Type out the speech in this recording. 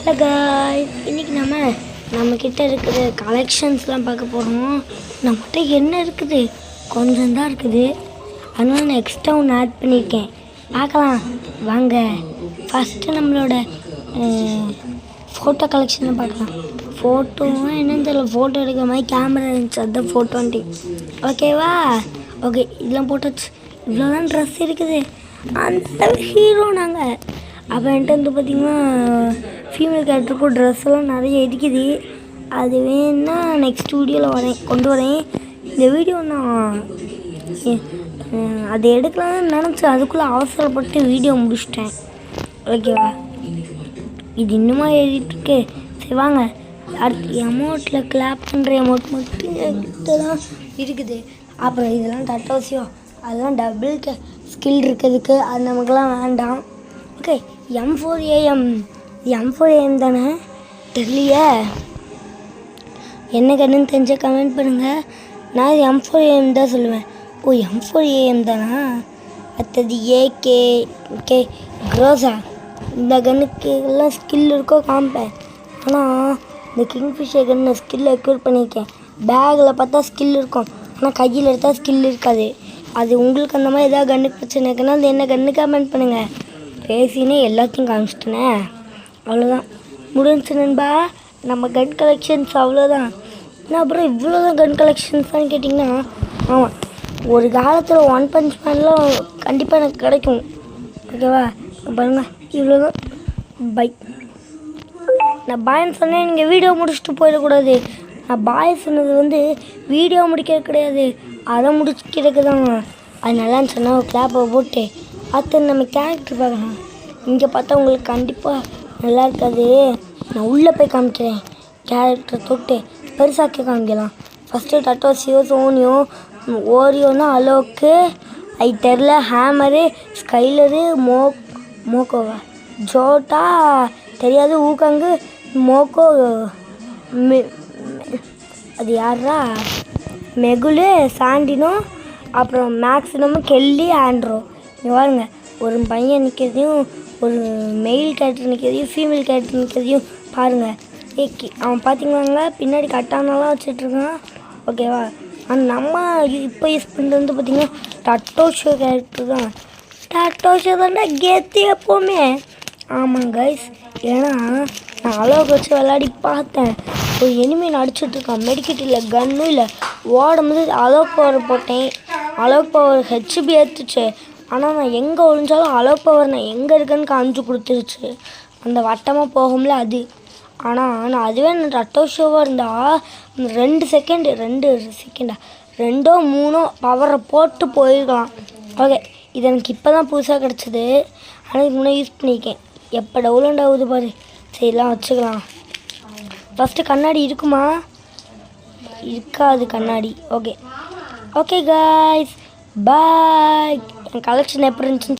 Hello guys, இன்றைக்கி நம்மக்கிட்ட இருக்கிற கலெக்ஷன்ஸ்லாம் பார்க்க போகிறோம். நம்மகிட்ட என்ன இருக்குது? கொஞ்சம் தான் இருக்குது. அதனால நான் எக்ஸ்ட்ரா ஒன்று ஆட் பண்ணியிருக்கேன். பார்க்கலாம் வாங்க. ஃபஸ்ட்டு நம்மளோட ஃபோட்டோ கலெக்ஷனை பார்க்கலாம். ஃபோட்டோவும் என்னன்னு தெரியல, ஃபோட்டோ எடுக்கிற மாதிரி கேமரா இருந்துச்சு, அதுதான் ஃபோட்டோன்ட்டு. ஓகேவா? ஓகே, இதெல்லாம் போட்டாச்சு. இவ்வளோதான் ட்ரெஸ் இருக்குது. அந்த ஹீரோ நாங்கள். அப்போ என்கிட்ட வந்து பார்த்திங்கன்னா ஃபீமேல் கேரக்டருக்கும் ட்ரெஸ்ஸெல்லாம் நிறைய இருக்குது. அது வேணுன்னா நெக்ஸ்ட் வீடியோவில் கொண்டு வரேன். இந்த வீடியோ நான் அதை எடுக்கலாம்னு நினச்சேன், அதுக்குள்ளே அவசரப்பட்டு வீடியோ முடிச்சிட்டேன். ஓகேவா? இது இன்னுமா எழுதிட்டுருக்கு. சரி வாங்க, அடுத்து அமௌண்ட்டில் கிளாப் பண்ணுற அமௌண்ட் மட்டும் என்கிட்ட தான் இருக்குது. அப்புறம் இதெல்லாம் தட்டோசியம், அதெல்லாம் டபுள் ஸ்கில் இருக்கிறதுக்கு, அது நமக்குலாம் வேண்டாம். ஓகே, M4AM தானே? தெரியலையே, என்ன கண்ணுன்னு தெரிஞ்ச கமெண்ட் பண்ணுங்கள். நான் M4AM தான் சொல்லுவேன். ஓ, M4AM தானா? அடுத்தது AK க்ரோஸா. இந்த கன்னுக்கு எல்லாம் ஸ்கில் இருக்கோ காமிப்பேன். ஆனால் இந்த கிங்ஃபிஷர் கன்னு ஸ்கில் எக்யூர் பண்ணியிருக்கேன். பேக்கில் பார்த்தா ஸ்கில் இருக்கும், ஆனால் கையில் எடுத்தால் ஸ்கில் இருக்காது. அது உங்களுக்கு அந்த மாதிரி எதாவது கன்னுக்கு பிரச்சனை இருக்குன்னா அது என்ன கன்று கமெண்ட் பண்ணுங்கள். பேசினே எல்லாத்தையும் காமிச்சிட்டேனே, அவ்வளோதான் முடிஞ்சு நண்பா. நம்ம கன் கலெக்ஷன்ஸ் அவ்வளோதான். ஏன்னா அப்புறம் இவ்வளோதான் கன் கலெக்ஷன்ஸ் தான் கேட்டிங்கன்னா, ஆமாம், ஒரு காலத்தில் ஒன் பஞ்ச் மேன்லாம் கண்டிப்பாக எனக்கு கிடைக்கும். ஓகேவா? பாருங்கள், இவ்வளோதான். பை. நான் பாய்ன்னு சொன்னேன், நீங்கள் வீடியோ முடிச்சுட்டு போயிடக்கூடாது. நான் பாய் சொன்னது வந்து வீடியோ முடிக்கிறது கிடையாது, அதை முடிக்கிறதுக்கு தான். அது நல்லான்னு சொன்னால் ஒரு கிளாப்பை போட்டு அடுத்து நம்ம கேரக்டர் பார்க்கலாம். இங்கே பார்த்தா உங்களுக்கு கண்டிப்பாக நல்லா இருக்காது. நான் உள்ளே போய் காமிக்கிறேன். கேரக்டர் தொட்டு பெருசாக்கி காமிக்கலாம். ஃபஸ்ட்டு டட்டோசியோ, சோனியோ, ஓரியோனா அலோக்கு, ஐட்டரில் ஹேமரு, ஸ்கைலரு, மோக்கோவா, ஜோட்டா தெரியாது, ஊக்கங்கு, மோக்கோ, அது யாரா, மெகுலு, சாண்டினோ, அப்புறம் மேக்ஸிமம் கெல்லி, ஆண்ட்ரோ. இங்கே பாருங்க, ஒரு பையன் நிற்கிறதையும் ஒரு மெயில் கேரக்டர் நிற்கிறதையும் ஃபீமேல் கேரக்டர் நிற்கிறதையும் பாருங்கள். அவன் பார்த்தீங்கன்னாங்க பின்னாடி கட்டானெல்லாம் வச்சிட்ருக்கான். ஓகேவா? ஆனால் நம்ம இப்போ யூஸ் பண்ணுறது வந்து பார்த்திங்கன்னா டட்டோஷோ கேரக்டர் தான். டட்டோஷோ தான்டா கெத்து எப்போவுமே. ஆமாங்க கைஸ், ஏன்னா நான் அளவுக்கு வச்சு விளையாடி பார்த்தேன். ஒரு எனிமீன் அடிச்சிட்ருக்கான், மெடிக்கெட் இல்லை, கன்னும் இல்லை. ஓடும்போது அளவுக்கு பவர் போட்டேன், அளவுக்கு பவர் ஹெச்பி ஏற்றுச்சு. ஆனால் நான் எங்கே ஒழிஞ்சாலும் அளவுக்கு பவர் நான் எங்கே இருக்கேன்னு காமிச்சு கொடுத்துருச்சு. அந்த வட்டமாக போகும்ல அது. ஆனால் நான் அதுவே நான் டட்டோஷோவாக இருந்தால் 2 செகண்டா 2 3 பவரை போட்டு போயிருக்கலாம். ஓகே, இது எனக்கு இப்போ தான் புதுசாக கிடச்சிது. ஆனால் இதுக்கு முன்னே யூஸ் பண்ணியிருக்கேன். எப்போ டவுன்லோட் ஆகுது பாரு. சரிலாம் வச்சுக்கலாம். ஃபஸ்ட்டு கண்ணாடி இருக்குமா? இருக்காது கண்ணாடி. ஓகே காய்ஸ், பாய். என் கலெக்ஷன் எப்படி இருந்துச்சுன்னு